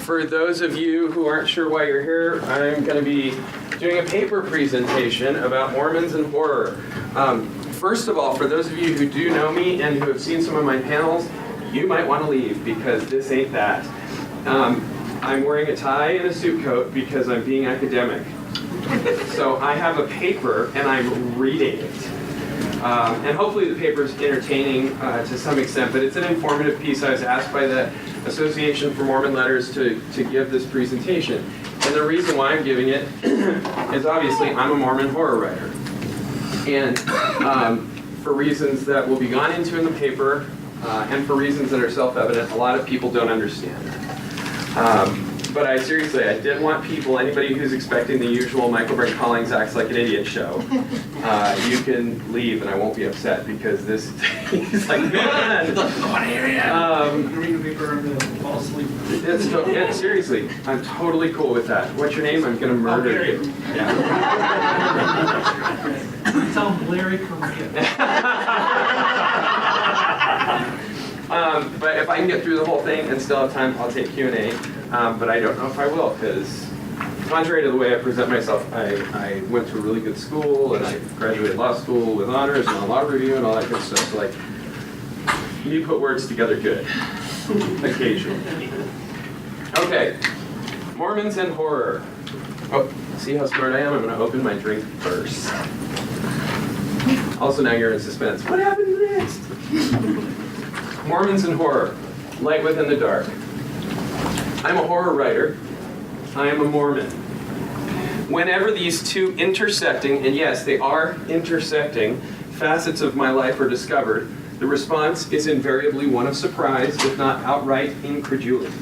For those of you who aren't sure why you're here, I'm going to be doing a paper presentation about Mormons and horror. First of all, for those of you who do know me and who have seen some of my panels, you might want to leave because this ain't that. I'm wearing a tie and a suit coat because I'm being academic. So I have a paper and I'm reading it. And hopefully the paper is entertaining to some extent, but it's an informative piece. I was asked by the Association for Mormon Letters to give this presentation. And the reason why I'm giving it is obviously I'm a Mormon horror writer. And for reasons that will be gone into in the paper, and for reasons that are self-evident, a lot of people don't understand. But I didn't want people, anybody who's expecting the usual Michaelbrent Collings acts like an idiot show, you can leave and I won't be upset because this, he's like, man! I want to hear you! Read a paper and fall asleep. Yeah, seriously, I'm totally cool with that. What's your name? I'm going to murder you. Yeah. Tell him Larry Korea. But if I can get through the whole thing and still have time, I'll take Q&A. But I don't know if I will, because contrary to the way I present myself, I went to a really good school, and I graduated law school with honors and a law review and all that good stuff. So, like, you put words together good, occasionally. Okay, Mormons and horror. Oh, see how smart I am? I'm going to open my drink first. Also, now you're in suspense. What happened next? Mormons and horror, light within the dark. I'm a horror writer. I am a Mormon. Whenever these two intersecting, and yes, they are intersecting, facets of my life are discovered, the response is invariably one of surprise, if not outright incredulity.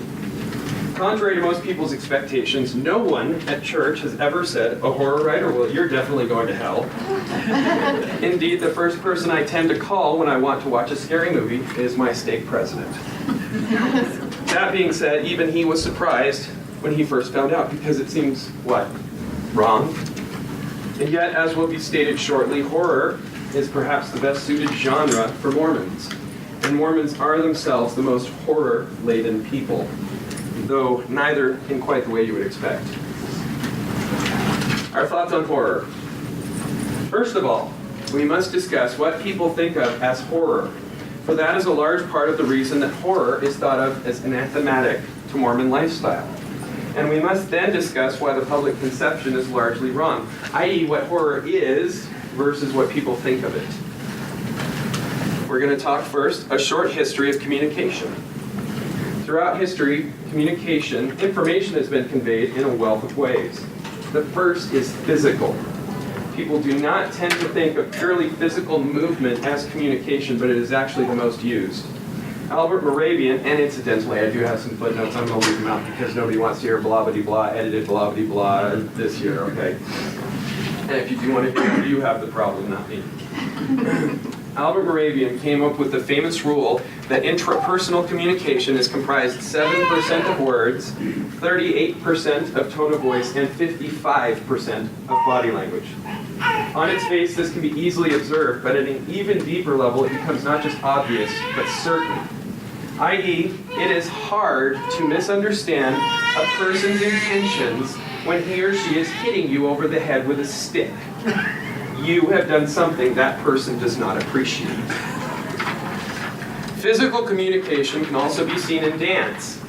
Contrary to most people's expectations, no one at church has ever said, a horror writer, well, you're definitely going to hell. Indeed, the first person I tend to call when I want to watch a scary movie is my stake president. That being said, even he was surprised when he first found out, because it seems, what, wrong? And yet, as will be stated shortly, horror is perhaps the best suited genre for Mormons. And Mormons are themselves the most horror-laden people, though neither in quite the way you would expect. Our thoughts on horror. First of all, we must discuss what people think of as horror, for that is a large part of the reason that horror is thought of as anathematic to Mormon lifestyle. And we must then discuss why the public conception is largely wrong, i.e. what horror is versus what people think of it. We're going to talk first a short history of communication. Throughout history, information has been conveyed in a wealth of ways. The first is physical. People do not tend to think of purely physical movement as communication, but it is actually the most used. Albert Moravian, and incidentally, I do have some footnotes, I'm going to leave them out because nobody wants to hear blah-blah-blah, edited blah-blah-blah this year, okay? And if you do want to hear, you have the problem, not me. Albert Moravian came up with the famous rule that intrapersonal communication is comprised 7% of words, 38% of tone of voice, and 55% of body language. On its face, this can be easily observed, but at an even deeper level, it becomes not just obvious, but certain. I.e., it is hard to misunderstand a person's intentions when he or she is hitting you over the head with a stick. You have done something that person does not appreciate. Physical communication can also be seen in dance,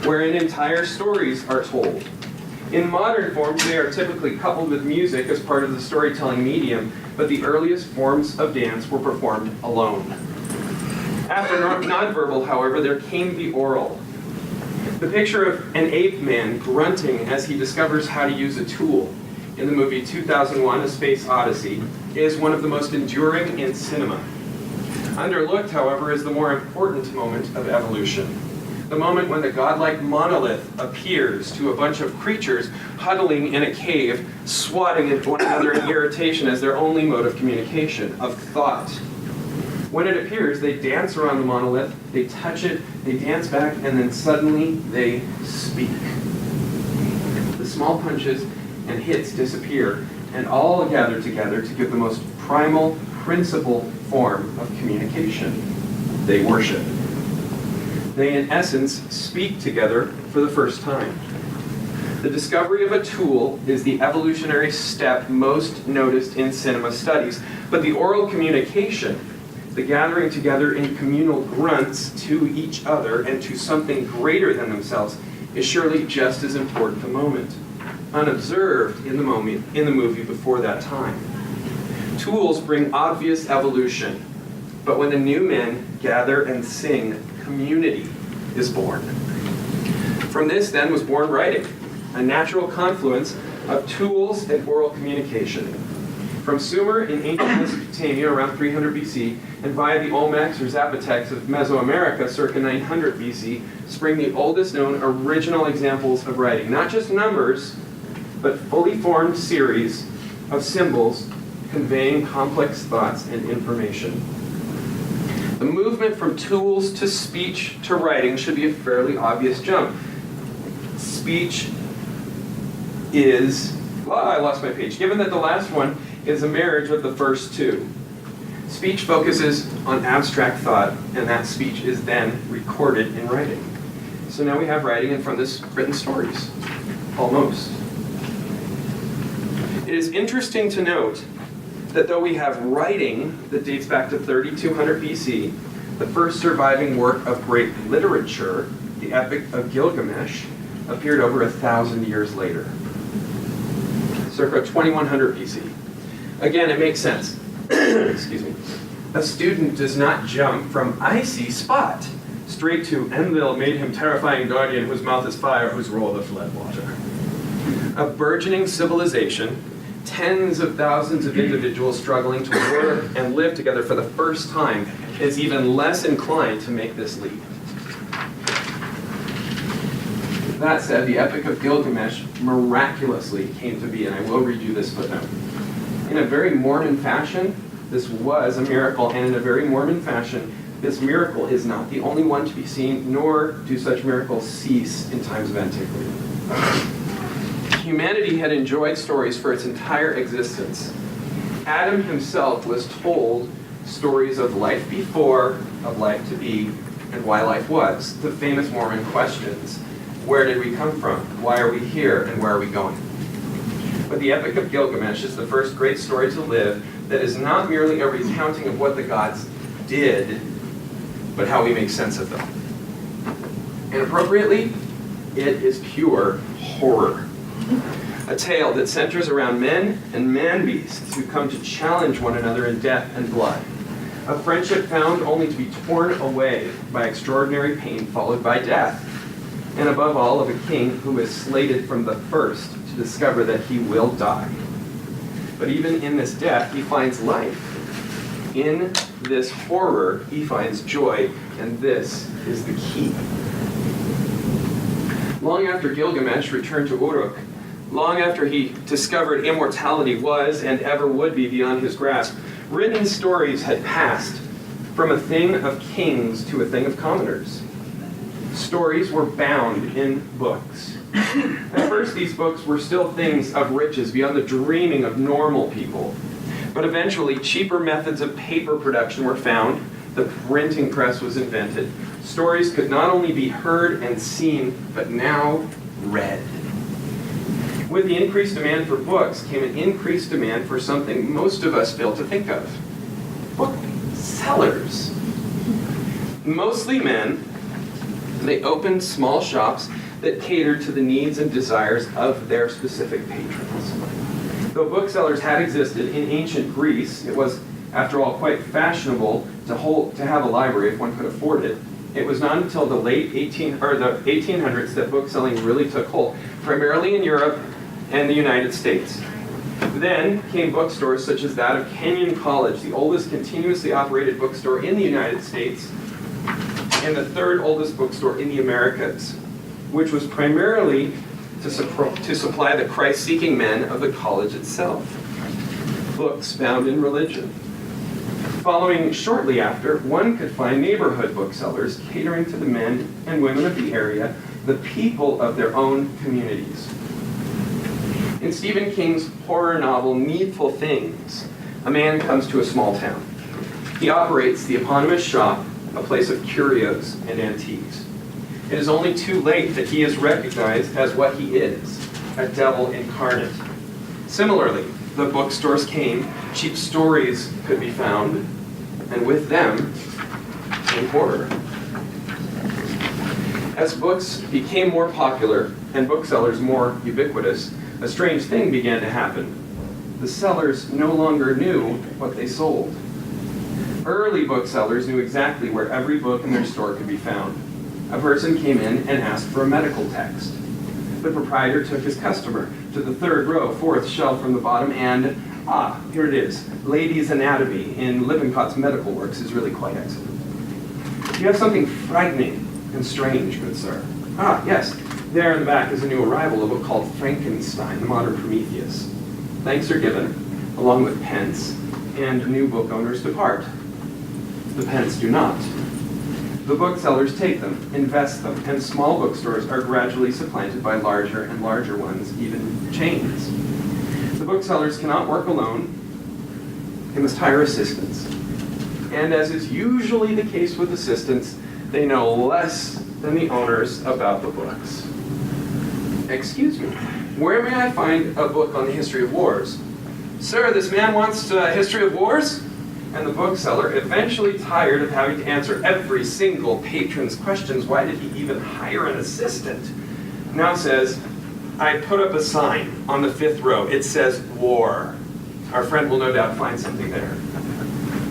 wherein entire stories are told. In modern forms, they are typically coupled with music as part of the storytelling medium, but the earliest forms of dance were performed alone. After nonverbal, however, there came the oral. The picture of an ape man grunting as he discovers how to use a tool in the movie 2001: A Space Odyssey is one of the most enduring in cinema. Underlooked, however, is the more important moment of evolution. The moment when the godlike monolith appears to a bunch of creatures huddling in a cave, swatting at one another in irritation as their only mode of communication, of thought. When it appears, they dance around the monolith, they touch it, they dance back, and then suddenly they speak. The small punches and hits disappear, and all gather together to give the most primal, principal form of communication. They worship. They, in essence, speak together for the first time. The discovery of a tool is the evolutionary step most noticed in cinema studies, but the oral communication, the gathering together in communal grunts to each other and to something greater than themselves, is surely just as important a moment, unobserved in the movie before that time. Tools bring obvious evolution, but when the new men gather and sing, community is born. From this then was born writing, a natural confluence of tools and oral communication. From Sumer in ancient Mesopotamia around 300 BC, and via the Olmecs or Zapotecs of Mesoamerica circa 900 BC, spring the oldest known original examples of writing. Not just numbers, but fully formed series of symbols conveying complex thoughts and information. The movement from tools to speech to writing should be a fairly obvious jump. Speech is, I lost my page. Given that the last one is a marriage of the first two. Speech focuses on abstract thought, and that speech is then recorded in writing. So now we have writing, and from this, written stories. Almost. It is interesting to note that though we have writing that dates back to 3200 BC, the first surviving work of great literature, the Epic of Gilgamesh, appeared over 1,000 years later, circa 2100 BC. Again, it makes sense. Excuse me. A student does not jump from icy spot straight to Enlil made him terrifying guardian whose mouth is fire, whose rolleth fled water. A burgeoning civilization, tens of thousands of individuals struggling to work and live together for the first time, is even less inclined to make this leap. That said, the Epic of Gilgamesh miraculously came to be, and I will read you this footnote. In a very Mormon fashion, this was a miracle, and in a very Mormon fashion, this miracle is not the only one to be seen, nor do such miracles cease in times of antiquity. Humanity had enjoyed stories for its entire existence. Adam himself was told stories of life before, of life to be, and why life was. The famous Mormon questions. Where did we come from? Why are we here? And where are we going? But the Epic of Gilgamesh is the first great story to live that is not merely a recounting of what the gods did, but how we make sense of them. And appropriately, it is pure horror. A tale that centers around men and man-beasts who come to challenge one another in death and blood. A friendship found only to be torn away by extraordinary pain followed by death. And above all, of a king who is slated from the first to discover that he will die. But even in this death, he finds life. In this horror, he finds joy, and this is the key. Long after Gilgamesh returned to Uruk, long after he discovered immortality was and ever would be beyond his grasp, written stories had passed from a thing of kings to a thing of commoners. Stories were bound in books. At first, these books were still things of riches beyond the dreaming of normal people. But eventually, cheaper methods of paper production were found. The printing press was invented. Stories could not only be heard and seen, but now read. With the increased demand for books came an increased demand for something most of us fail to think of. Booksellers. Mostly men, they opened small shops that catered to the needs and desires of their specific patrons. Though booksellers had existed in ancient Greece, it was, after all, quite fashionable to have a library if one could afford it. It was not until the late 1800s that bookselling really took hold, primarily in Europe and the United States. Then came bookstores such as that of Kenyon College, the oldest continuously operated bookstore in the United States, and the third oldest bookstore in the Americas, which was primarily to supply the Christ-seeking men of the college itself. Books found in religion. Following shortly after, one could find neighborhood booksellers catering to the men and women of the area, the people of their own communities. In Stephen King's horror novel, Needful Things, a man comes to a small town. He operates the eponymous shop, a place of curios and antiques. It is only too late that he is recognized as what he is, a devil incarnate. Similarly, the bookstores came, cheap stories could be found, and with them came horror. As books became more popular and booksellers more ubiquitous, a strange thing began to happen. The sellers no longer knew what they sold. Early booksellers knew exactly where every book in their store could be found. A person came in and asked for a medical text. The proprietor took his customer to the third row, fourth shelf from the bottom, and here it is. Ladies' Anatomy in Lippincott's Medical Works is really quite excellent. You have something frightening and strange, good sir. Yes, there in the back is a new arrival, a book called Frankenstein, the Modern Prometheus. Thanks are given, along with pence, and new book owners depart. The pence do not. The booksellers take them, invest them, and small bookstores are gradually supplanted by larger and larger ones, even chains. The booksellers cannot work alone. They must hire assistants. And as is usually the case with assistants, they know less than the owners about the books. Excuse me, where may I find a book on the history of wars? Sir, this man wants a history of wars? And the bookseller, eventually tired of having to answer every single patron's questions, why did he even hire an assistant, now says, I put up a sign on the fifth row. It says war. Our friend will no doubt find something there.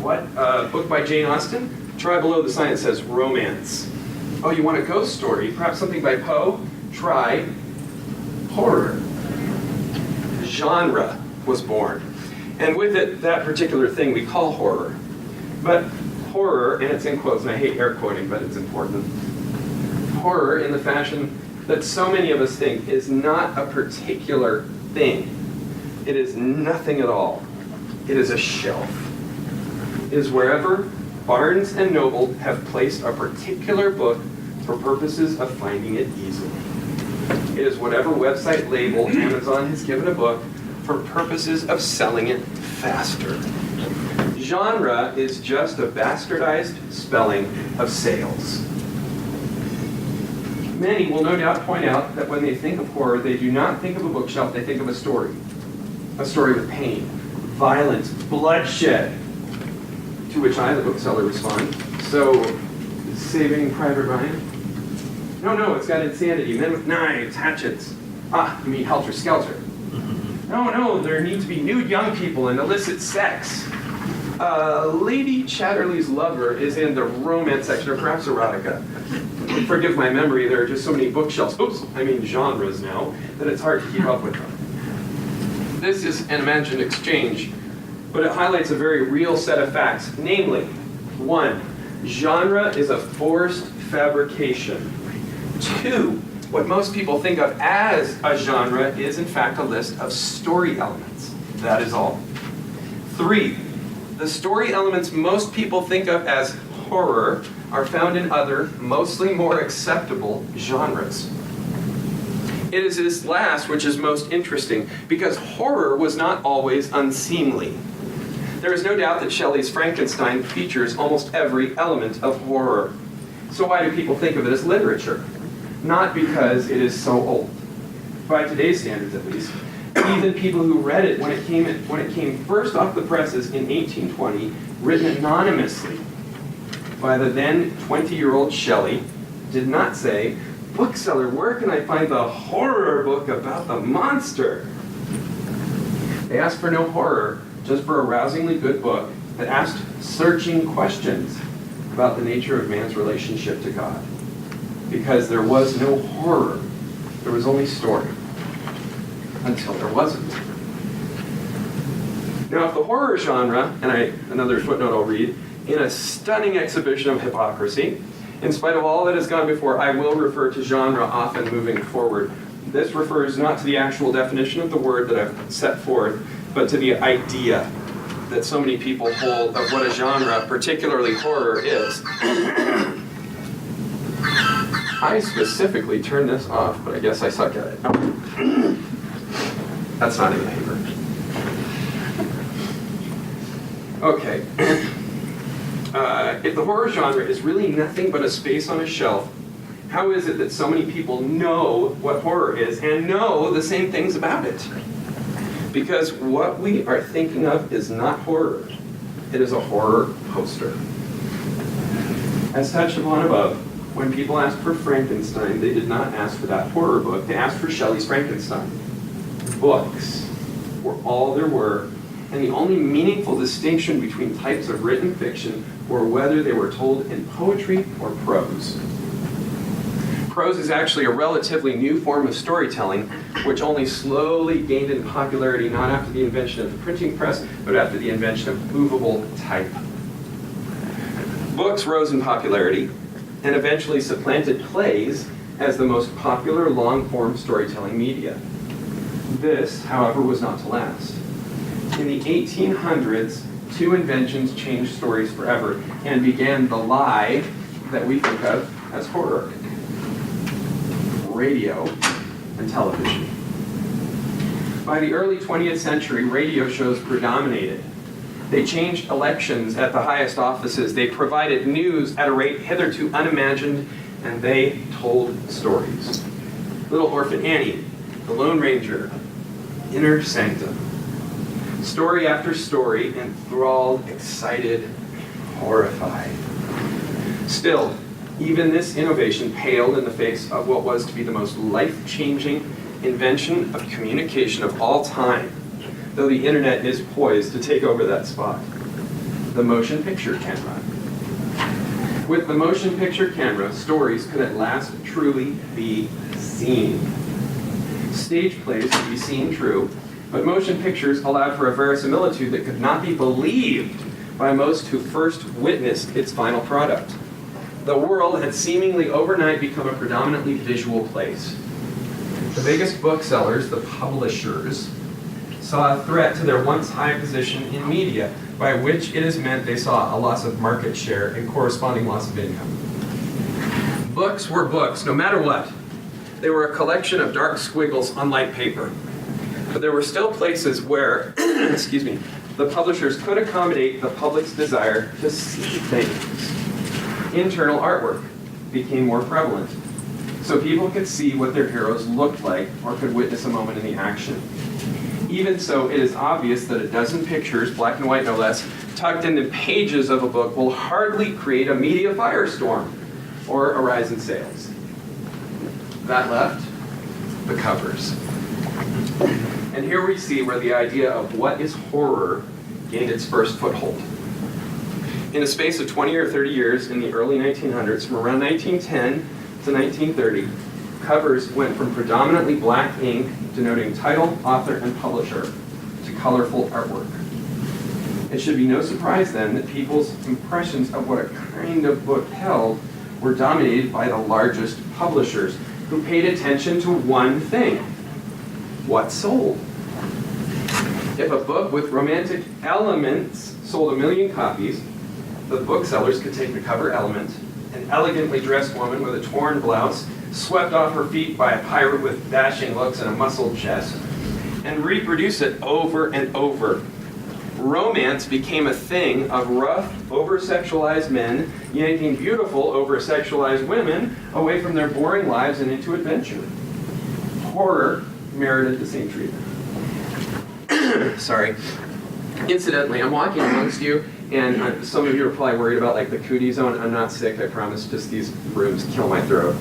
What? A book by Jane Austen? Try below the sign. It says romance. Oh, you want a ghost story? Perhaps something by Poe? Try horror. Genre was born. And with it, that particular thing we call horror. But horror, and it's in quotes, and I hate air quoting, but it's important. Horror, in the fashion that so many of us think, is not a particular thing. It is nothing at all. It is a shelf. It is wherever Barnes and Noble have placed a particular book for purposes of finding it easily. It is whatever website label Amazon has given a book for purposes of selling it faster. Genre is just a bastardized spelling of sales. Many will no doubt point out that when they think of horror, they do not think of a bookshelf, they think of a story. A story with pain, violence, bloodshed. To which I, the bookseller, respond, so, Saving Private Ryan? No, it's got insanity, men with knives, hatchets. You mean Helter Skelter. No, there need to be nude young people and illicit sex. Lady Chatterley's Lover is in the romance section, or perhaps erotica. Forgive my memory, there are just so many bookshelves, genres now, that it's hard to keep up with them. This is an imagined exchange, but it highlights a very real set of facts. Namely, 1, genre is a forced fabrication. 2, what most people think of as a genre is in fact a list of story elements. That is all. 3, the story elements most people think of as horror are found in other, mostly more acceptable genres. It is this last which is most interesting, because horror was not always unseemly. There is no doubt that Shelley's Frankenstein features almost every element of horror. So why do people think of it as literature? Not because it is so old. By today's standards, at least. Even people who read it when it came first off the presses in 1820, written anonymously by the then 20-year-old Shelley, did not say, bookseller, where can I find the horror book about the monster? They asked for no horror, just for a rousingly good book that asked searching questions about the nature of man's relationship to God. Because there was no horror, there was only story. Until there wasn't. Now, if the horror genre, and another footnote I'll read, in a stunning exhibition of hypocrisy, in spite of all that has gone before, I will refer to genre often moving forward. This refers not to the actual definition of the word that I've set forth, but to the idea that so many people hold of what a genre, particularly horror, is. I specifically turned this off, but I guess I suck at it. Oh. That's not in the paper. Okay. If the horror genre is really nothing but a space on a shelf How is it that so many people know what horror is and know the same things about it? Because what we are thinking of is not horror. It is a horror poster. As touched upon above, when people asked for Frankenstein, they did not ask for that horror book. They asked for Shelley's Frankenstein. Books were all there were, and the only meaningful distinction between types of written fiction were whether they were told in poetry or prose. Prose is actually a relatively new form of storytelling, which only slowly gained in popularity not after the invention of the printing press, but after the invention of movable type. Books rose in popularity and eventually supplanted plays as the most popular long-form storytelling media. This, however, was not to last. In the 1800s, two inventions changed stories forever and began the lie that we think of as horror: radio and television. By the early 20th century, radio shows predominated. They changed elections at the highest offices. They provided news at a rate hitherto unimagined, and they told stories. Little Orphan Annie, The Lone Ranger, Inner Sanctum. Story after story, enthralled, excited, horrified. Still, even this innovation paled in the face of what was to be the most life-changing invention of communication of all time, though the internet is poised to take over that spot: the motion picture camera. With the motion picture camera, stories could at last truly be seen. Stage plays could be seen true, but motion pictures allowed for a verisimilitude that could not be believed by most who first witnessed its final product. The world had seemingly overnight become a predominantly visual place. The biggest booksellers, the publishers, saw a threat to their once high position in media, by which it is meant they saw a loss of market share and corresponding loss of income. Books were books, no matter what. They were a collection of dark squiggles on light paper. But there were still places where, excuse me, the publishers could accommodate the public's desire to see things. Internal artwork became more prevalent, so people could see what their heroes looked like or could witness a moment in the action. Even so, it is obvious that a dozen pictures, black and white no less, tucked in the pages of a book will hardly create a media firestorm or a rise in sales. That left the covers. And here we see where the idea of what is horror gained its first foothold. In a space of 20 or 30 years in the early 1900s, from around 1910 to 1930, covers went from predominantly black ink denoting title, author, and publisher to colorful artwork. It should be no surprise then that people's impressions of what a kind of book held were dominated by the largest publishers, who paid attention to one thing: what sold. If a book with romantic elements sold 1 million copies, the booksellers could take the cover element, an elegantly dressed woman with a torn blouse, swept off her feet by a pirate with dashing looks and a muscled chest, and reproduce it over and over. Romance became a thing of rough, over-sexualized men yanking beautiful, over-sexualized women away from their boring lives and into adventure. Horror merited the same treatment. Sorry. Incidentally, I'm walking amongst you, and some of you are probably worried about like the cootie zone. I'm not sick, I promise. Just these rooms kill my throat.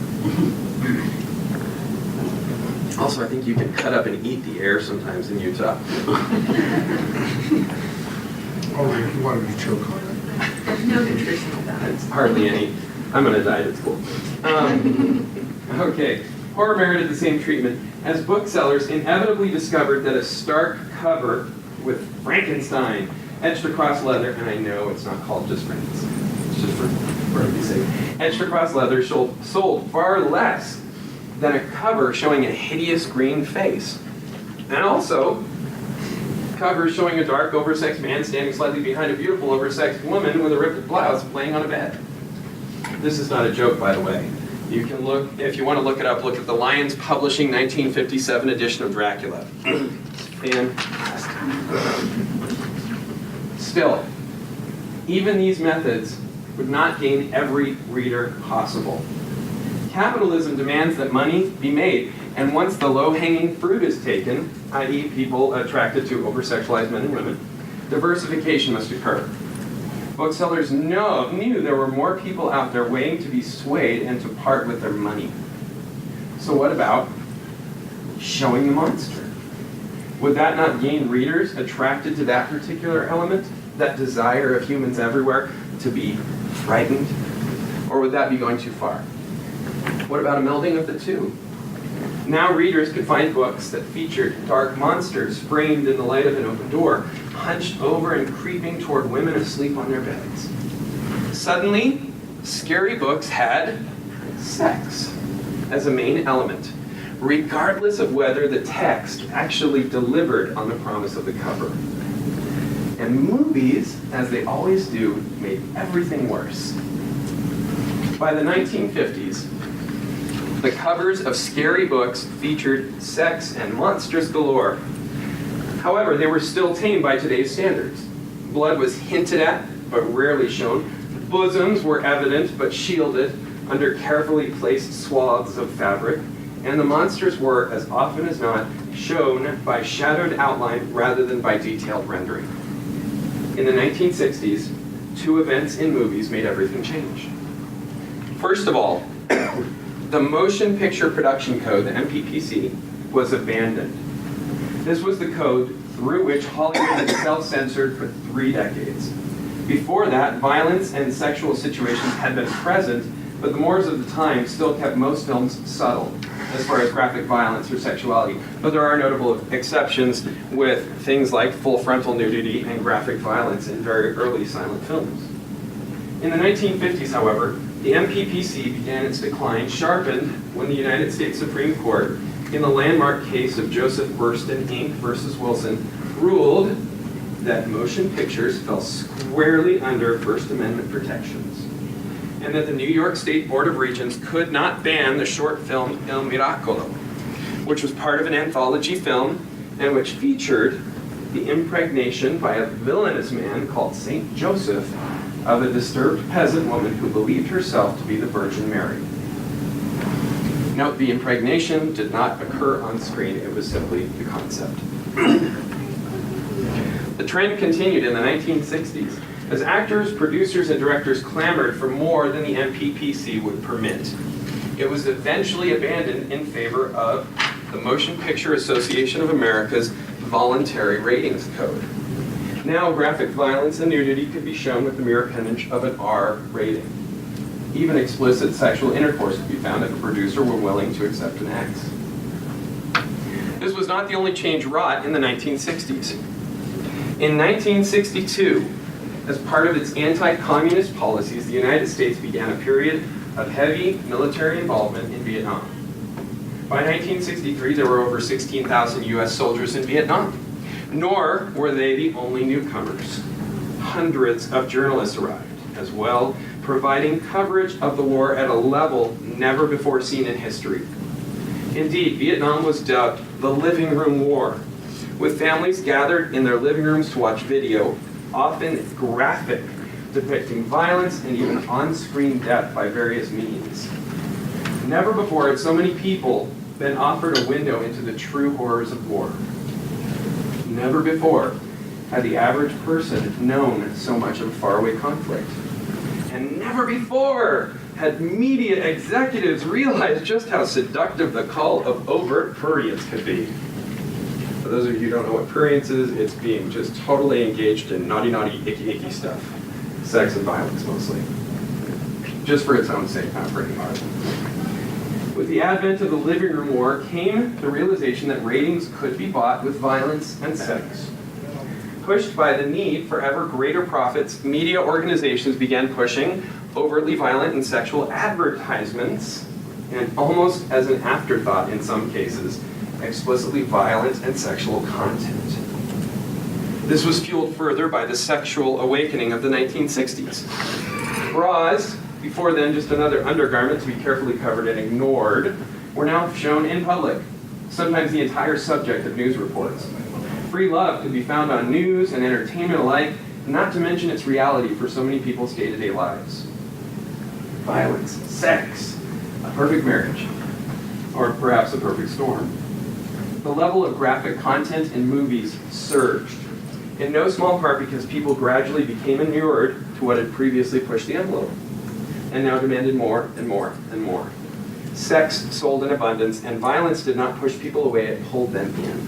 Also, I think you can cut up and eat the air sometimes in Utah. Oh, if you wanted to choke on it. There's no nutritional value. It's hardly any. I'm on a diet at school. Okay, horror merited the same treatment, as booksellers inevitably discovered that a stark cover with Frankenstein etched across leather, and I know it's not called just Frankenstein, it's just for brevity's sake, etched across leather sold far less than a cover showing a hideous green face. And also, covers showing a dark, oversexed man standing slightly behind a beautiful, oversexed woman with a ripped blouse laying on a bed. This is not a joke, by the way. You can look, if you want to look it up, look at the Lyons Publishing 1957 edition of Dracula. Fantastic. Still, even these methods would not gain every reader possible. Capitalism demands that money be made, and once the low-hanging fruit is taken, i.e. people attracted to over-sexualized men and women, diversification must occur. Booksellers knew there were more people out there waiting to be swayed and to part with their money. So what about showing the monster? Would that not gain readers attracted to that particular element, that desire of humans everywhere to be frightened? Or would that be going too far? What about a melding of the two? Now readers could find books that featured dark monsters framed in the light of an open door, hunched over and creeping toward women asleep on their beds. Suddenly, scary books had sex as a main element, regardless of whether the text actually delivered on the promise of the cover. And movies, as they always do, made everything worse. By the 1950s, the covers of scary books featured sex and monsters galore. However, they were still tame by today's standards. Blood was hinted at, but rarely shown. Bosoms were evident, but shielded under carefully placed swaths of fabric. And the monsters were, as often as not, shown by shadowed outline rather than by detailed rendering. In the 1960s, two events in movies made everything change. First of all, the Motion Picture Production Code, the MPPC, was abandoned. This was the code through which Hollywood had self-censored for 3 decades. Before that, violence and sexual situations had been present, but the mores of the time still kept most films subtle as far as graphic violence or sexuality. But there are notable exceptions with things like full frontal nudity and graphic violence in very early silent films. In the 1950s, however, the MPPC began its decline, sharpened when the United States Supreme Court, in the landmark case of Joseph Burston, Inc. versus Wilson, ruled that motion pictures fell squarely under First Amendment protections, and that the New York State Board of Regents could not ban the short film Il Miracolo, which was part of an anthology film and which featured the impregnation by a villainous man called Saint Joseph of a disturbed peasant woman who believed herself to be the Virgin Mary. Note, the impregnation did not occur on screen, it was simply the concept. The trend continued in the 1960s as actors, producers, and directors clamored for more than the MPPC would permit. It was eventually abandoned in favor of the Motion Picture Association of America's voluntary ratings code. Now, graphic violence and nudity could be shown with the mere appendage of an R rating. Even explicit sexual intercourse could be found if a producer were willing to accept an X. This was not the only change wrought in the 1960s. In 1962, as part of its anti-communist policies, the United States began a period of heavy military involvement in Vietnam. By 1963, there were over 16,000 U.S. soldiers in Vietnam. Nor were they the only newcomers. Hundreds of journalists arrived as well, providing coverage of the war at a level never before seen in history. Indeed, Vietnam was dubbed the living room war, with families gathered in their living rooms to watch video, often graphic, depicting violence and even on-screen death by various means. Never before had so many people been offered a window into the true horrors of war. Never before had the average person known so much of faraway conflict. And never before had media executives realized just how seductive the call of overt prurience could be. For those of you who don't know what prurience is, it's being just totally engaged in naughty, icky stuff. Sex and violence, mostly. Just for its own sake, not for any harm. With the advent of the living room war came the realization that ratings could be bought with violence and sex. Pushed by the need for ever greater profits, media organizations began pushing overtly violent and sexual advertisements, and almost as an afterthought in some cases, explicitly violent and sexual content. This was fueled further by the sexual awakening of the 1960s. Bras, before then just another undergarment to be carefully covered and ignored, were now shown in public, sometimes the entire subject of news reports. Free love could be found on news and entertainment alike, not to mention its reality for so many people's day-to-day lives. Violence, sex, a perfect marriage, or perhaps a perfect storm. The level of graphic content in movies surged, in no small part because people gradually became inured to what had previously pushed the envelope, and now demanded more and more and more. Sex sold in abundance, and violence did not push people away, it pulled them in.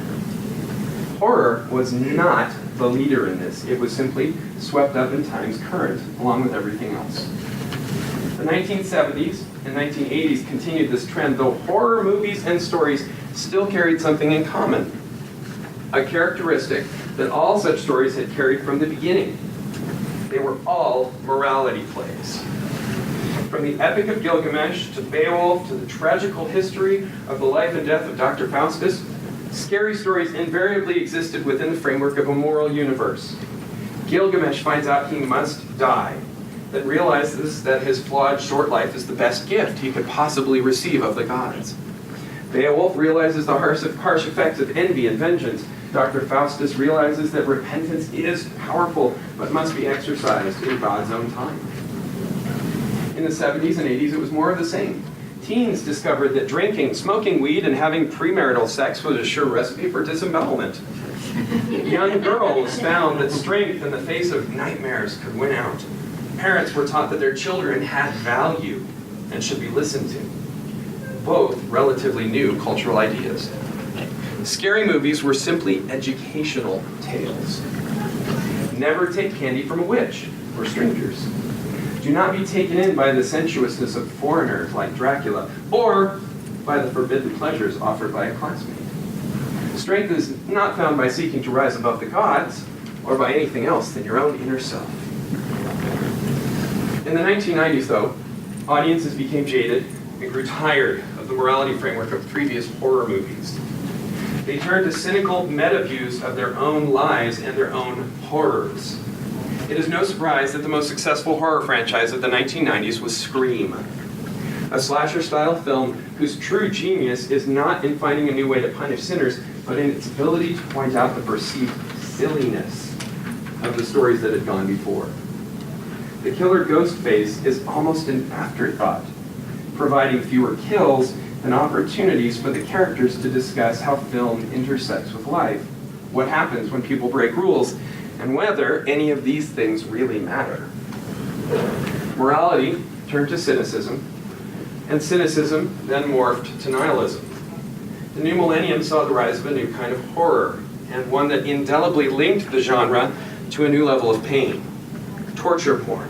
Horror was not the leader in this. It was simply swept up in time's current, along with everything else. The 1970s and 1980s continued this trend, though horror movies and stories still carried something in common, a characteristic that all such stories had carried from the beginning. They were all morality plays. From the Epic of Gilgamesh to Beowulf to the tragical history of the life and death of Dr. Faustus, scary stories invariably existed within the framework of a moral universe. Gilgamesh finds out he must die, then realizes that his flawed short life is the best gift he could possibly receive of the gods. Beowulf realizes the harsh effects of envy and vengeance. Dr. Faustus realizes that repentance is powerful, but must be exercised in God's own time. In the 70s and 80s, it was more of the same. Teens discovered that drinking, smoking weed, and having premarital sex was a sure recipe for disembowelment. Young girls found that strength in the face of nightmares could win out. Parents were taught that their children had value and should be listened to. Both relatively new cultural ideas. Scary movies were simply educational tales. Never take candy from a witch or strangers. Do not be taken in by the sensuousness of foreigners like Dracula, or by the forbidden pleasures offered by a classmate. Strength is not found by seeking to rise above the gods, or by anything else than your own inner self. In the 1990s, though, audiences became jaded and grew tired of the morality framework of previous horror movies. They turned to cynical meta-views of their own lives and their own horrors. It is no surprise that the most successful horror franchise of the 1990s was Scream, a slasher-style film whose true genius is not in finding a new way to punish sinners, but in its ability to point out the perceived silliness of the stories that had gone before. The killer ghost face is almost an afterthought, providing fewer kills and opportunities for the characters to discuss how film intersects with life, what happens when people break rules, and whether any of these things really matter. Morality turned to cynicism, and cynicism then morphed to nihilism. The new millennium saw the rise of a new kind of horror, and one that indelibly linked the genre to a new level of pain: torture porn,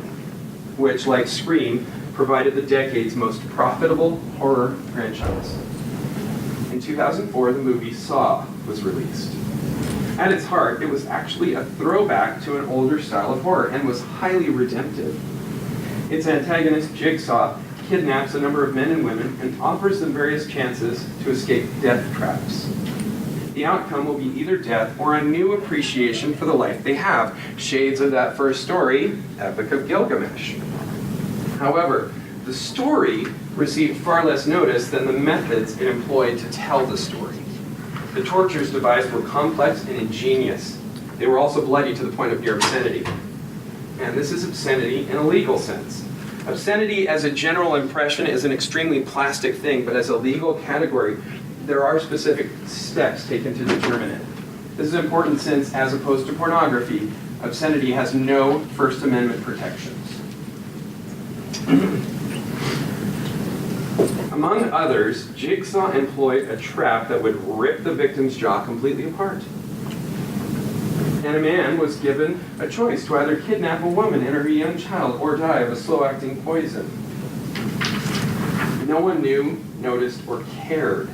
which, like Scream, provided the decade's most profitable horror franchise. In 2004, the movie Saw was released. At its heart, it was actually a throwback to an older style of horror and was highly redemptive. Its antagonist, Jigsaw, kidnaps a number of men and women and offers them various chances to escape death traps. The outcome will be either death or a new appreciation for the life they have, shades of that first story, Epic of Gilgamesh. However, the story received far less notice than the methods it employed to tell the story. The tortures devised were complex and ingenious. They were also bloody to the point of near obscenity. And this is obscenity in a legal sense. Obscenity as a general impression is an extremely plastic thing, but as a legal category, there are specific steps taken to determine it. This is important since, as opposed to pornography, obscenity has no First Amendment protections. Among others, Jigsaw employed a trap that would rip the victim's jaw completely apart. And a man was given a choice to either kidnap a woman and her young child or die of a slow-acting poison. No one knew, noticed, or cared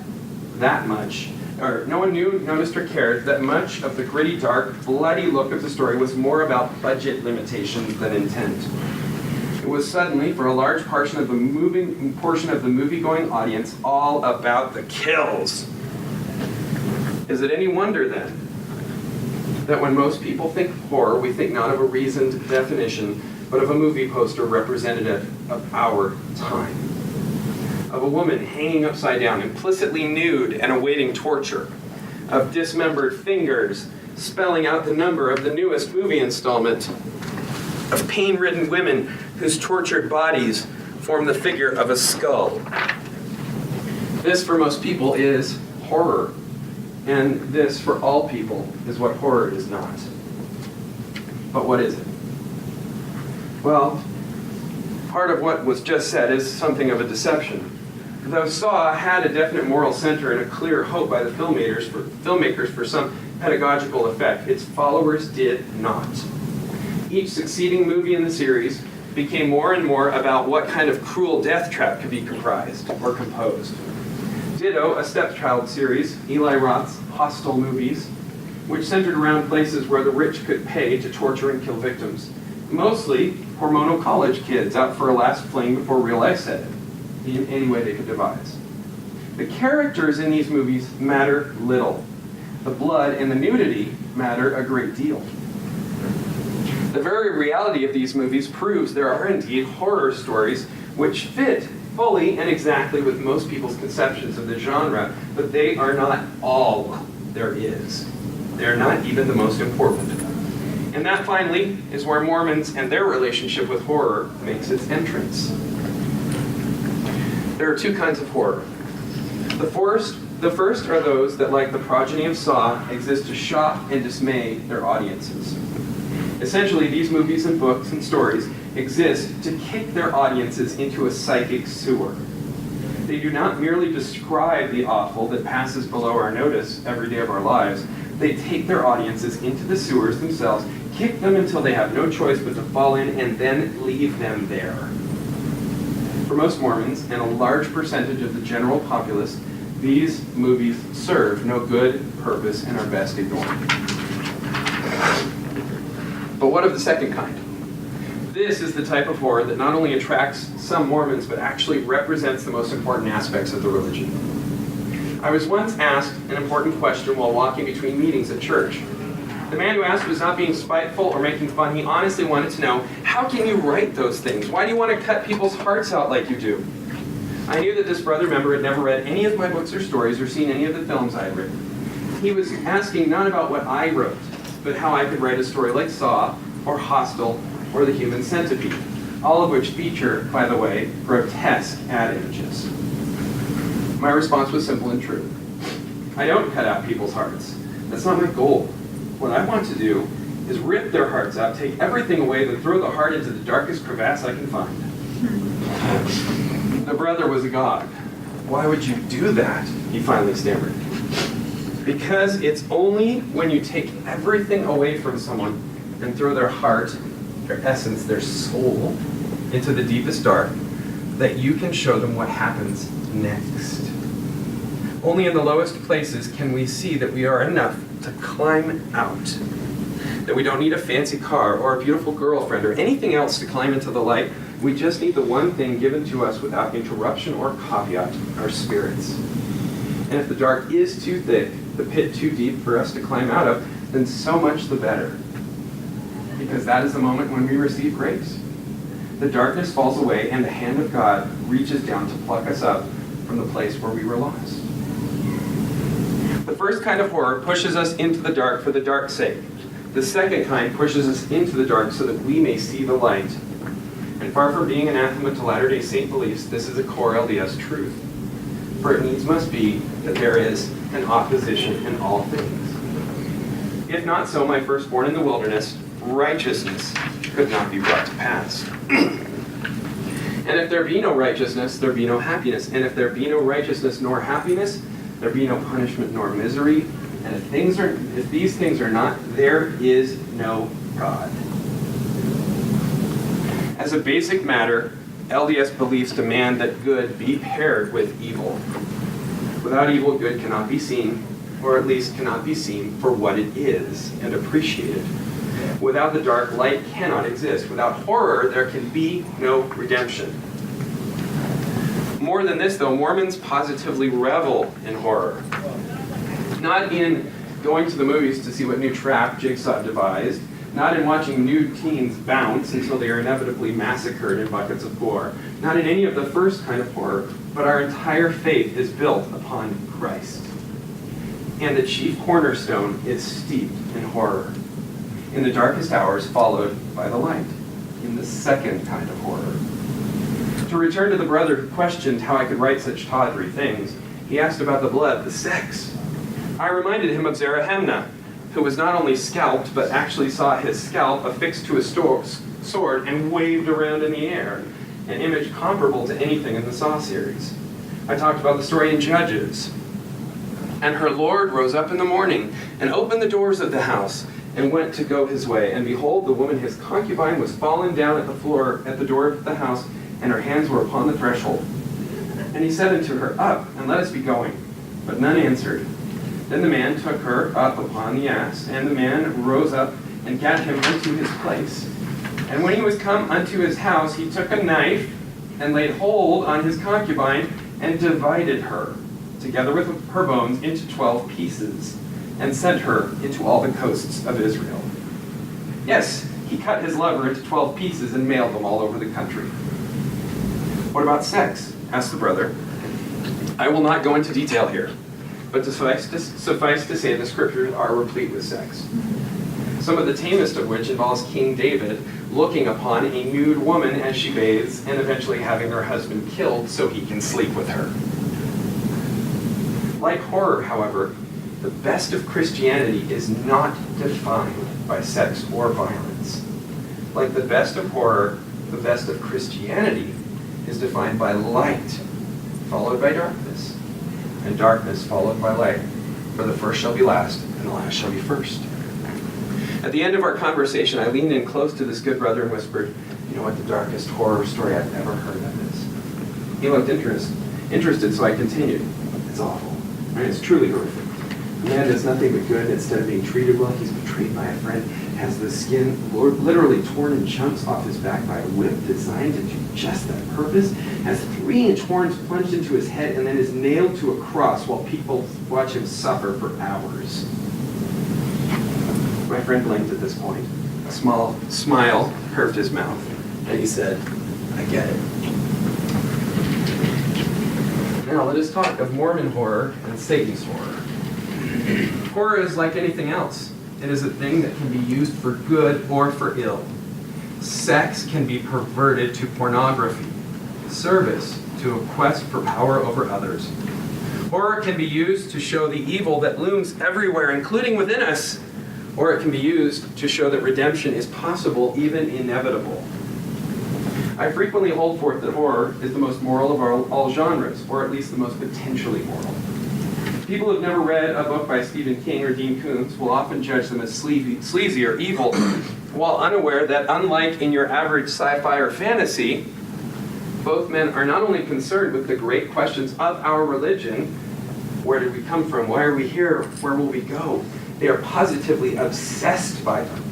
that much, or no one knew, noticed, or cared that much of the gritty, dark, bloody look of the story was more about budget limitations than intent. It was suddenly, for a large portion of the movie-going audience, all about the kills. Is it any wonder, then, that when most people think horror, we think not of a reasoned definition, but of a movie poster representative of our time? Of a woman hanging upside down, implicitly nude and awaiting torture. Of dismembered fingers spelling out the number of the newest movie installment. Of pain-ridden women whose tortured bodies form the figure of a skull. This, for most people, is horror. And this, for all people, is what horror is not. But what is it? Well, part of what was just said is something of a deception. Though Saw had a definite moral center and a clear hope by the filmmakers for some pedagogical effect, its followers did not. Each succeeding movie in the series became more and more about what kind of cruel death trap could be comprised or composed. Ditto, a stepchild series, Eli Roth's Hostel movies, which centered around places where the rich could pay to torture and kill victims. Mostly hormonal college kids out for a last fling before real life set in, in any way they could devise. The characters in these movies matter little. The blood and the nudity matter a great deal. The very reality of these movies proves there are indeed horror stories which fit fully and exactly with most people's conceptions of the genre, but they are not all there is. They're not even the most important. And that, finally, is where Mormons and their relationship with horror makes its entrance. There are two kinds of horror. The first are those that, like the progeny of Saw, exist to shock and dismay their audiences. Essentially, these movies and books and stories exist to kick their audiences into a psychic sewer. They do not merely describe the awful that passes below our notice every day of our lives. They take their audiences into the sewers themselves, kick them until they have no choice but to fall in, and then leave them there. For most Mormons, and a large percentage of the general populace, these movies serve no good purpose and are best ignored. But what of the second kind? This is the type of horror that not only attracts some Mormons, but actually represents the most important aspects of the religion. I was once asked an important question while walking between meetings at church. The man who asked was not being spiteful or making fun. He honestly wanted to know, how can you write those things? Why do you want to cut people's hearts out like you do? I knew that this brother member had never read any of my books or stories or seen any of the films I had written. He was asking not about what I wrote, but how I could write a story like Saw, or Hostel, or The Human Centipede, all of which feature, by the way, grotesque ad images. My response was simple and true. I don't cut out people's hearts. That's not my goal. What I want to do is rip their hearts out, take everything away, then throw the heart into the darkest crevasse I can find. The brother was agog. Why would you do that? He finally stammered. Because it's only when you take everything away from someone and throw their heart, their essence, their soul into the deepest dark that you can show them what happens next. Only in the lowest places can we see that we are enough to climb out. That we don't need a fancy car or a beautiful girlfriend or anything else to climb into the light. We just need the one thing given to us without interruption or caveat, our spirits. And if the dark is too thick, the pit too deep for us to climb out of, then so much the better. Because that is the moment when we receive grace. The darkness falls away and the hand of God reaches down to pluck us up from the place where we were lost. The first kind of horror pushes us into the dark for the dark's sake. The second kind pushes us into the dark so that we may see the light. And far from being anathema to Latter-day Saint beliefs, this is a core LDS truth. For it needs must be that there is an opposition in all things. If not so, my firstborn in the wilderness, righteousness could not be brought to pass. And if there be no righteousness, there be no happiness. And if there be no righteousness nor happiness, there be no punishment nor misery. And if these things are not, there is no God. As a basic matter, LDS beliefs demand that good be paired with evil. Without evil, good cannot be seen, or at least cannot be seen for what it is and appreciated. Without the dark, light cannot exist. Without horror, there can be no redemption. More than this, though, Mormons positively revel in horror. Not in going to the movies to see what new trap Jigsaw devised, not in watching nude teens bounce until they are inevitably massacred in buckets of gore, not in any of the first kind of horror, but our entire faith is built upon Christ. And the chief cornerstone is steeped in horror. In the darkest hours, followed by the light, in the second kind of horror. To return to the brother who questioned how I could write such tawdry things, He asked about the blood, the sex. I reminded him of Zarahemna, who was not only scalped, but actually saw his scalp affixed to a sword and waved around in the air, an image comparable to anything in the Saw series. I talked about the story in Judges. And her Lord rose up in the morning and opened the doors of the house and went to go his way. And behold, the woman his concubine was fallen down at the floor at the door of the house, and her hands were upon the threshold. And he said unto her, Up, and let us be going. But none answered. Then the man took her up upon the ass, and the man rose up and gat him unto his place. And when he was come unto his house, he took a knife and laid hold on his concubine and divided her, together with her bones, into 12 pieces, and sent her into all the coasts of Israel. Yes, he cut his lover into 12 pieces and mailed them all over the country. What about sex? Asked the brother. I will not go into detail here, but suffice to say the scriptures are replete with sex. Some of the tamest of which involves King David looking upon a nude woman as she bathes and eventually having her husband killed so he can sleep with her. Like horror, however, the best of Christianity is not defined by sex or violence. Like the best of horror, the best of Christianity is defined by light, followed by darkness, and darkness followed by light. For the first shall be last, and the last shall be first. At the end of our conversation, I leaned in close to this good brother and whispered, You know what the darkest horror story I've ever heard of is? He looked interested, so I continued. It's awful. Right? It's truly horrific. A man does nothing but good, and instead of being treated well, he's betrayed by a friend, has the skin literally torn in chunks off his back by a whip designed to do just that purpose, has 3-inch horns plunged into his head, and then is nailed to a cross while people watch him suffer for hours. My friend blinked at this point. A small smile curved his mouth, and he said, I get it. Now let us talk of Mormon horror and Satan's horror. Horror is like anything else. It is a thing that can be used for good or for ill. Sex can be perverted to pornography. Service to a quest for power over others. Horror can be used to show the evil that looms everywhere, including within us, or it can be used to show that redemption is possible, even inevitable. I frequently hold forth that horror is the most moral of all genres, or at least the most potentially moral. People who have never read a book by Stephen King or Dean Koontz will often judge them as sleazy or evil, while unaware that unlike in your average sci-fi or fantasy, both men are not only concerned with the great questions of our religion, where did we come from, why are we here, where will we go? They are positively obsessed by them.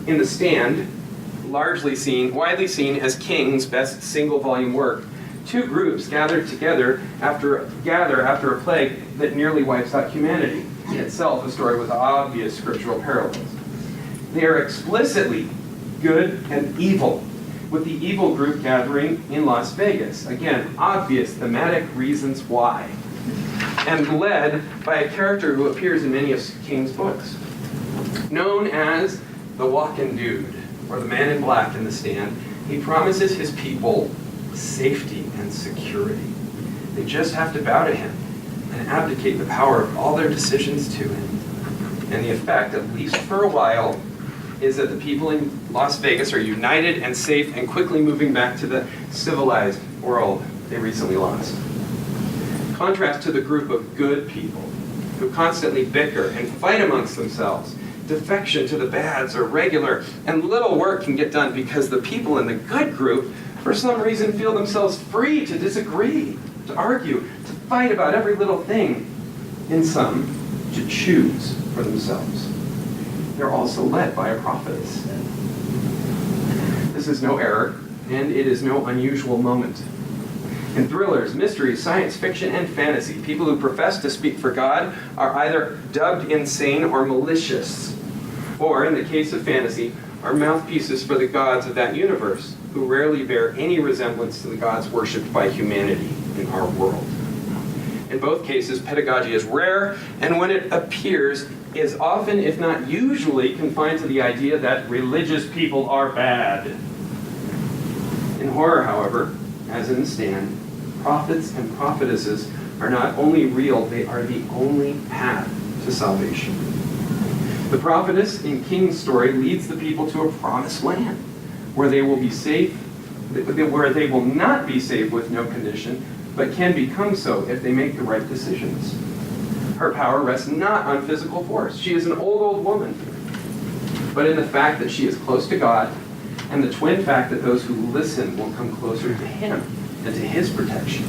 In The Stand, widely seen as King's best single-volume work, two groups gather after a plague that nearly wipes out humanity, in itself a story with obvious scriptural parallels. They are explicitly good and evil, with the evil group gathering in Las Vegas. Again, obvious thematic reasons why. And led by a character who appears in many of King's books, known as the Walking Dude, or the Man in Black in The Stand. He promises his people safety and security. They just have to bow to him and abdicate the power of all their decisions to him. And the effect, at least for a while, is that the people in Las Vegas are united and safe and quickly moving back to the civilized world they recently lost. Contrast to the group of good people who constantly bicker and fight amongst themselves. Defection to the bads are regular, and little work can get done because the people in the good group, for some reason, feel themselves free to disagree, to argue, to fight about every little thing, and some to choose for themselves. They're also led by a prophetess. This is no error, and it is no unusual moment. In thrillers, mysteries, science fiction, and fantasy, people who profess to speak for God are either dubbed insane or malicious, or, in the case of fantasy, are mouthpieces for the gods of that universe, who rarely bear any resemblance to the gods worshipped by humanity in our world. In both cases, pedagogy is rare, and when it appears, is often, if not usually, confined to the idea that religious people are bad. In horror, however, as in The Stand, prophets and prophetesses are not only real, they are the only path to salvation. The prophetess in King's story leads the people to a promised land where they will be safe, where they will not be saved with no condition, but can become so if they make the right decisions. Her power rests not on physical force. She is an old woman, but in the fact that she is close to God, and the twin fact that those who listen will come closer to Him and to His protection.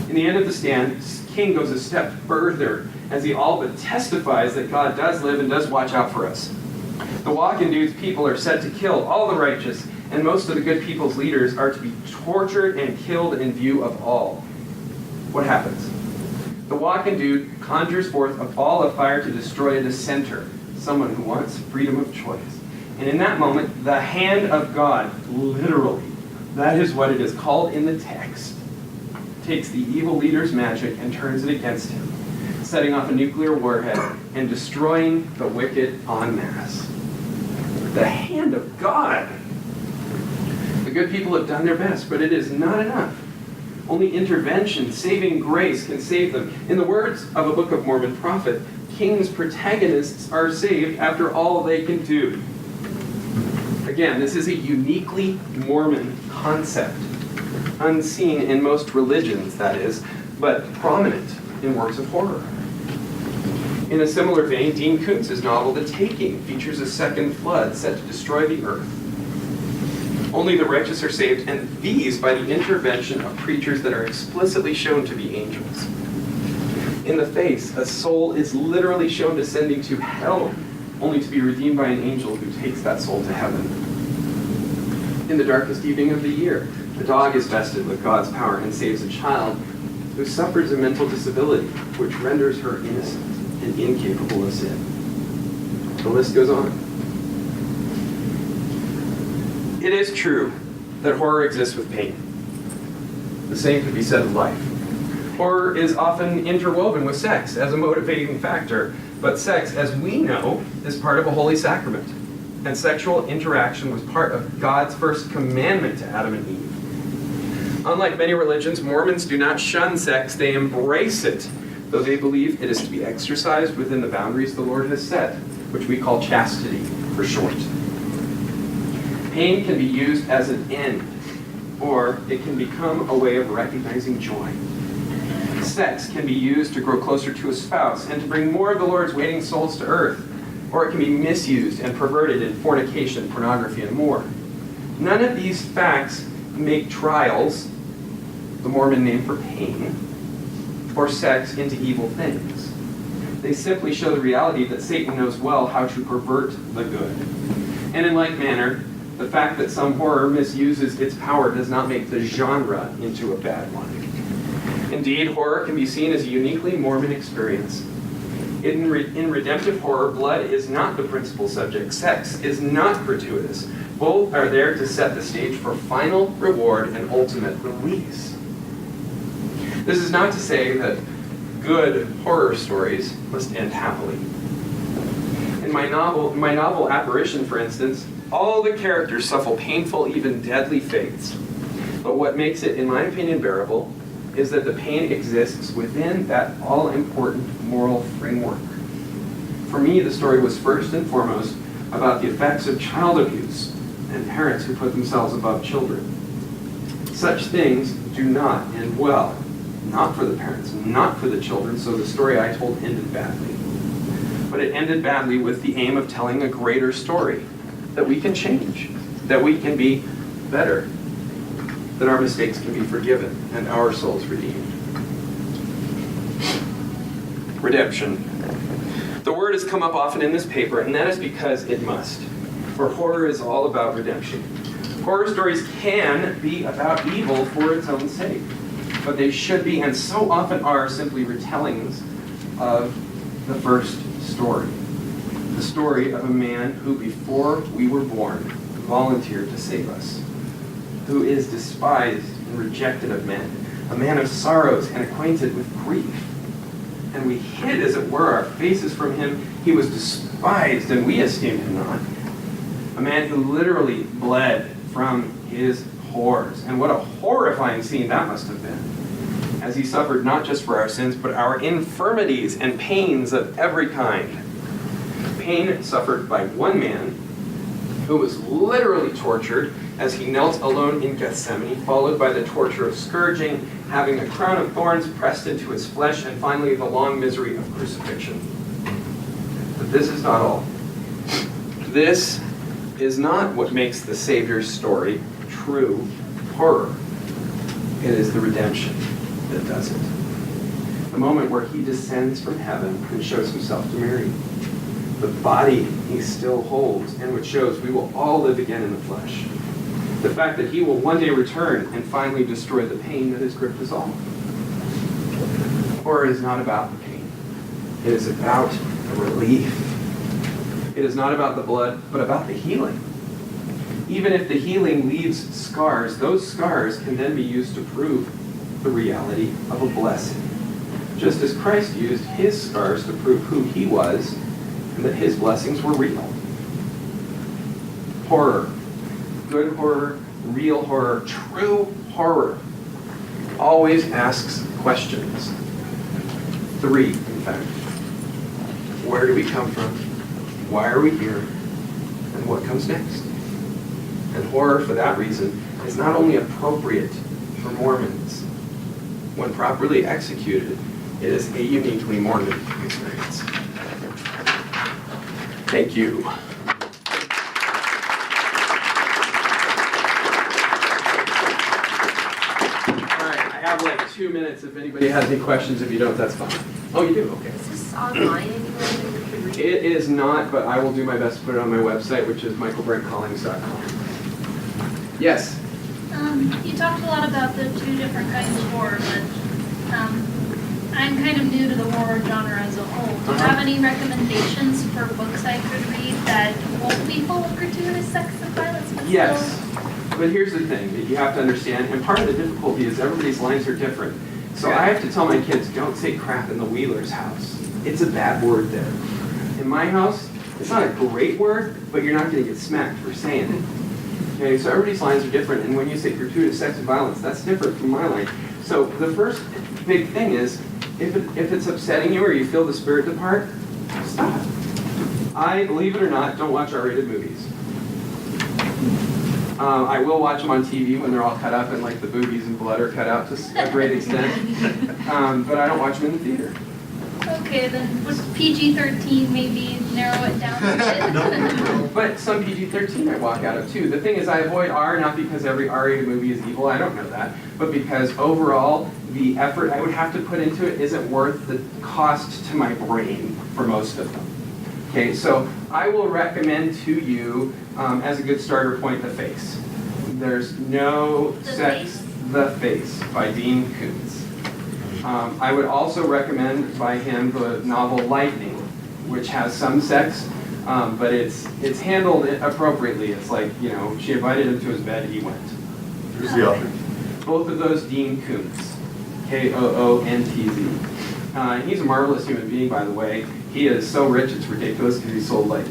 In the end of the stand, King goes a step further as he all but testifies that God does live and does watch out for us. The Walking Dude's people are set to kill all the righteous, and most of the good people's leaders are to be tortured and killed in view of all. What happens? The Walking Dude conjures forth a ball of fire to destroy a dissenter, someone who wants freedom of choice. And in that moment, the hand of God, literally, that is what it is called in the text, takes the evil leader's magic and turns it against him, setting off a nuclear warhead and destroying the wicked en masse. The hand of God. The good people have done their best, but it is not enough. Only intervention, saving grace can save them. In the words of a Book of Mormon prophet, King's protagonists are saved after all they can do. Again, this is a uniquely Mormon concept, unseen in most religions, that is, but prominent in works of horror. In a similar vein, Dean Koontz's novel, The Taking, features a second flood set to destroy the earth. Only the righteous are saved, and these by the intervention of creatures that are explicitly shown to be angels. In The Face, a soul is literally shown descending to hell, only to be redeemed by an angel who takes that soul to heaven. In The Darkest Evening of the Year, the dog is vested with God's power and saves a child who suffers a mental disability, which renders her innocent and incapable of sin. The list goes on. It is true that horror exists with pain. The same could be said of life. Horror is often interwoven with sex as a motivating factor, but sex, as we know, is part of a holy sacrament, and sexual interaction was part of God's first commandment to Adam and Eve. Unlike many religions, Mormons do not shun sex, they embrace it, though they believe it is to be exercised within the boundaries the Lord has set, which we call chastity for short. Pain can be used as an end, or it can become a way of recognizing joy. Sex can be used to grow closer to a spouse and to bring more of the Lord's waiting souls to earth, or it can be misused and perverted in fornication, pornography, and more. None of these facts make trials, the Mormon name for pain, or sex into evil things. They simply show the reality that Satan knows well how to pervert the good. And in like manner, the fact that some horror misuses its power does not make the genre into a bad one. Indeed, horror can be seen as a uniquely Mormon experience. In redemptive horror, blood is not the principal subject. Sex is not gratuitous. Both are there to set the stage for final reward and ultimate release. This is not to say that good horror stories must end happily. In my novel Apparition, for instance, all the characters suffer painful, even deadly fates. But what makes it, in my opinion, bearable is that the pain exists within that all-important moral framework. For me, the story was first and foremost about the effects of child abuse and parents who put themselves above children. Such things do not end well. Not for the parents, not for the children, so the story I told ended badly. But it ended badly with the aim of telling a greater story, that we can change, that we can be better, that our mistakes can be forgiven and our souls redeemed. Redemption. The word has come up often in this paper, and that is because it must. For horror is all about redemption. Horror stories can be about evil for its own sake, but they should be, and so often are, simply retellings of the first story. The story of a man who, before we were born, volunteered to save us, who is despised and rejected of men, a man of sorrows and acquainted with grief. And we hid, as it were, our faces from him. He was despised, and we esteemed him not. A man who literally bled from his horrors. And what a horrifying scene that must have been. as he suffered not just for our sins, but our infirmities and pains of every kind. Pain suffered by one man who was literally tortured as he knelt alone in Gethsemane, followed by the torture of scourging, having a crown of thorns pressed into his flesh, and finally the long misery of crucifixion. But this is not all. This is not what makes the Savior's story true horror. It is the redemption that does it. The moment where he descends from heaven and shows himself to Mary. The body he still holds, and which shows we will all live again in the flesh. The fact that he will one day return and finally destroy the pain that has gripped us all. Horror is not about the pain. It is about the relief. It is not about the blood, but about the healing. Even if the healing leaves scars, those scars can then be used to prove the reality of a blessing. Just as Christ used his scars to prove who he was and that his blessings were real. Horror. Good horror, real horror, true horror always asks questions. 3, in fact. Where do we come from? Why are we here? And what comes next? And horror, for that reason, is not only appropriate for Mormons. When properly executed, it is a uniquely Mormon experience. Thank you. I have like 2 minutes if anybody has any questions. If you don't, that's fine. Oh, you do? Okay. Is this online anywhere that we can read? It is not, but I will do my best to put it on my website, which is michaelbrentcollings.com. Yes? You talked a lot about the 2 different kinds of horror, but I'm kind of new to the horror genre as a whole. Do you have any recommendations for books I could read that won't be full of gratuitous sex and violence? But Yes. still... But here's the thing that you have to understand, and part of the difficulty is everybody's lines are different. So I have to tell my kids, don't say crap in the Wheeler's house. It's a bad word there. In my house, it's not a great word, but you're not going to get smacked for saying it. Okay, so everybody's lines are different, and when you say gratuitous sex and violence, that's different from my line. So the first big thing is, if it's upsetting you or you feel the spirit depart, stop. I, believe it or not, don't watch R-rated movies. I will watch them on TV when they're all cut up and like the boobies and blood are cut out to a great extent, but I don't watch them in the theater. Okay, then would PG-13 maybe narrow it down a bit? But some PG-13 I walk out of too. The thing is, I avoid R not because every R-rated movie is evil, I don't know that, but because overall the effort I would have to put into it isn't worth the cost to my brain for most of them. Okay, so I will recommend to you, as a good starter point, The Face. There's no sex. The Face by Dean Koontz. I would also recommend by him the novel Lightning, which has some sex, but it's handled appropriately. It's like, you know, she invited him to his bed, he went. Who's the author? Both of those, Dean Koontz. Koontz. He's a marvelous human being, by the way. He is so rich, it's ridiculous, because he sold like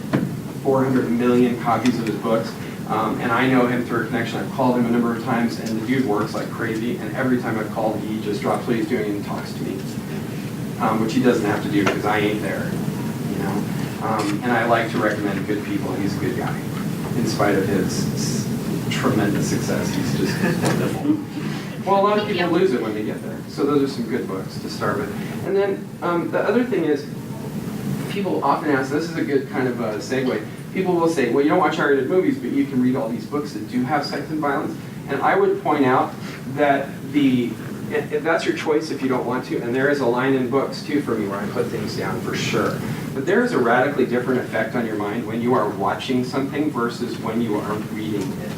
400 million copies of his books. And I know him through a connection. I've called him a number of times, and the dude works like crazy. And every time I've called, he just drops what he's doing and talks to me, which he doesn't have to do because I ain't there, you know. And I like to recommend good people. He's a good guy, in spite of his tremendous success. He's just wonderful. Well, a lot of people lose it when they get there. So those are some good books to start with. And then the other thing is, people often ask, this is a good kind of segue, people will say, well, you don't watch R-rated movies, but you can read all these books that do have sex and violence. And I would point out that if that's your choice if you don't want to, and there is a line in books too for me where I put things down for sure, but there is a radically different effect on your mind when you are watching something versus when you are reading it.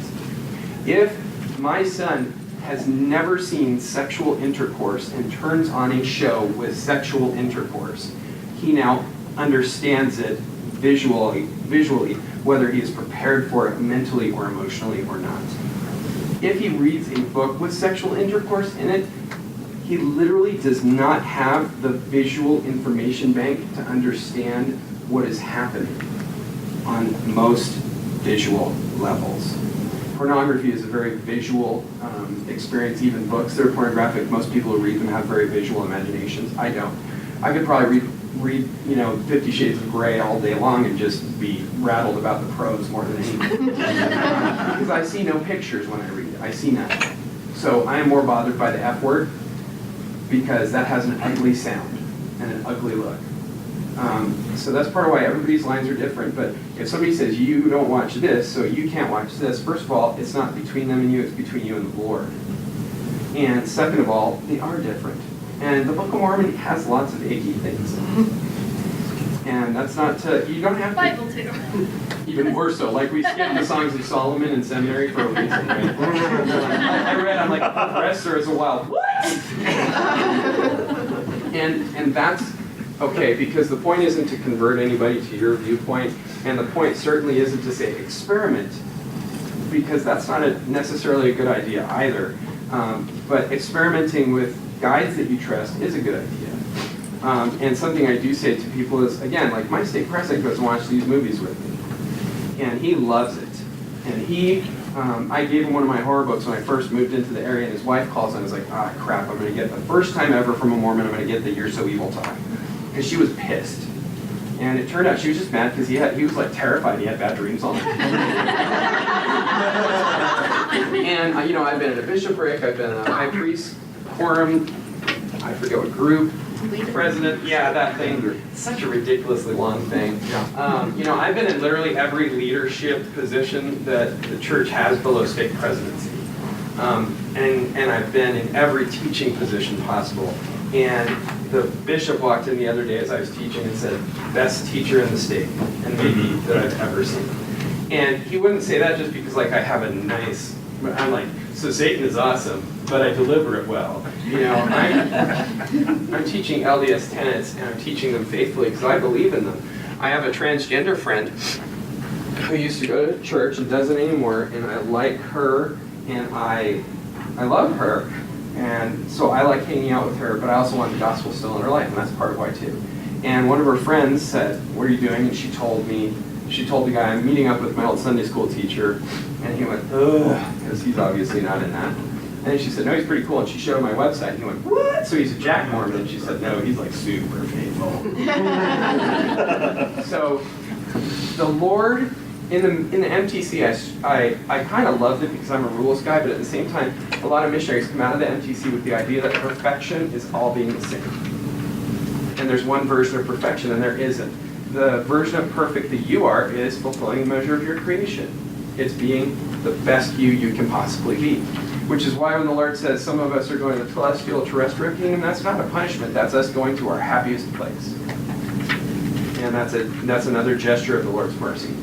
If my son has never seen sexual intercourse and turns on a show with sexual intercourse, he now understands it visually, whether he is prepared for it mentally or emotionally or not. If he reads a book with sexual intercourse in it, he literally does not have the visual information bank to understand what is happening on most visual levels. pornography is a very visual experience. Even books that are pornographic, most people who read them have very visual imaginations. I don't. I could probably read 50 Shades of Grey all day long and just be rattled about the prose more than anything. Because I see no pictures when I read it. I see nothing. So I am more bothered by the F word because that has an ugly sound and an ugly look. So that's part of why everybody's lines are different. But if somebody says, you don't watch this, so you can't watch this, first of all, it's not between them and you, it's between you and the Lord. And second of all, they are different. And the Book of Mormon has lots of icky things. And that's not to, you don't have to. Bible too. Even more so, like we skipped the Songs of Solomon in seminary for a reason, right? I read, I'm like, professor is a wild, what? And that's okay, because the point isn't to convert anybody to your viewpoint, and the point certainly isn't to say experiment, because that's not necessarily a good idea either. But experimenting with guides that you trust is a good idea. And something I do say to people is, again, like my state president goes and watches these movies with me, and he loves it. And I gave him one of my horror books when I first moved into the area, and his wife calls and is like, ah, crap, I'm going to get the first time ever from a Mormon, I'm going to get the You're So Evil talk. Because she was pissed. And it turned out she was just mad because he was like terrified, he had bad dreams all the time. And I've been at a bishopric, I've been a high priest, quorum, I forget what group, president, yeah, that thing. It's such a ridiculously long thing. I've been in literally every leadership position that the church has below stake presidency. And I've been in every teaching position possible. And the bishop walked in the other day as I was teaching and said, best teacher in the state, and maybe that I've ever seen. And he wouldn't say that just because like I have a nice, I'm like, so Satan is awesome, but I deliver it well. I'm teaching LDS tenets, and I'm teaching them faithfully because I believe in them. I have a transgender friend who used to go to church and doesn't anymore, and I like her, and I love her. And so I like hanging out with her, but I also want the gospel still in her life, and that's part of why too. And one of her friends said, what are you doing? And she told the guy, I'm meeting up with my old Sunday school teacher. And he went, ugh, because he's obviously not in that. And she said, no, he's pretty cool. And she showed him my website. And he went, what? So he's a Jack Mormon. And she said, no, he's like super faithful. So the Lord, in the MTC, I kind of loved it because I'm a rules guy, but at the same time, a lot of missionaries come out of the MTC with the idea that perfection is all being the same. And there's one version of perfection, and there isn't. The version of perfect that you are is fulfilling the measure of your creation. It's being the best you can possibly be. Which is why when the Lord says some of us are going to the celestial terrestrial kingdom, that's not a punishment, that's us going to our happiest place. And that's another gesture of the Lord's mercy.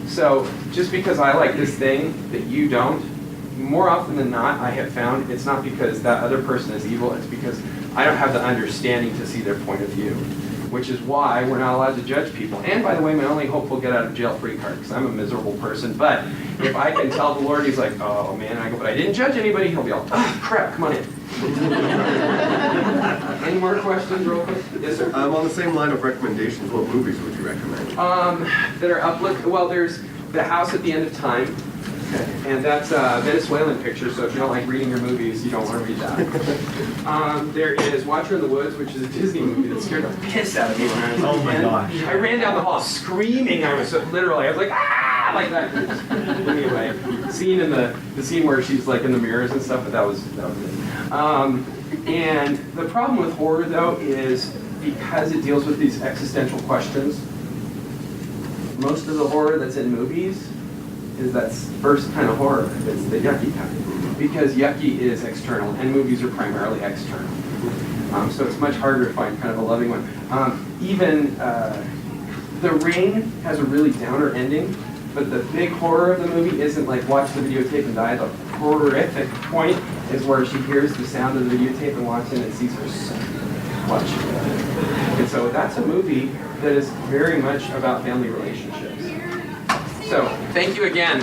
So just because I like this thing that you don't, more often than not, I have found it's not because that other person is evil, it's because I don't have the understanding to see their point of view. Which is why we're not allowed to judge people. And by the way, my only hopeful get out of jail free card, because I'm a miserable person. But if I can tell the Lord, he's like, oh man, I go, but I didn't judge anybody, he'll be all, oh crap, come on in. Any more questions real quick? Yes, sir? On the same line of recommendations, what movies would you recommend? That are uplift. Well, there's The House at the End of Time. And that's a Venezuelan picture, so if you don't like reading your movies, you don't want to read that. There is Watcher in the Woods, which is a Disney movie that scared the piss out of me when I was Oh my 10. gosh. I ran down the hall screaming. I was literally, I was like, ah, like that. Anyway, the scene where she's like in the mirrors and stuff, but that was it. And the problem with horror, though, is because it deals with these existential questions, most of the horror that's in movies is that first kind of horror. It's the yucky kind. Because yucky is external, and movies are primarily external. So it's much harder to find kind of a loving one. Even The Ring has a really downer ending, but the big horror of the movie isn't like watch the videotape and die. The horrific point is where she hears the sound of the videotape and walks in and sees her son watching it. And so that's a movie that is very much about family relationships. So, thank you again.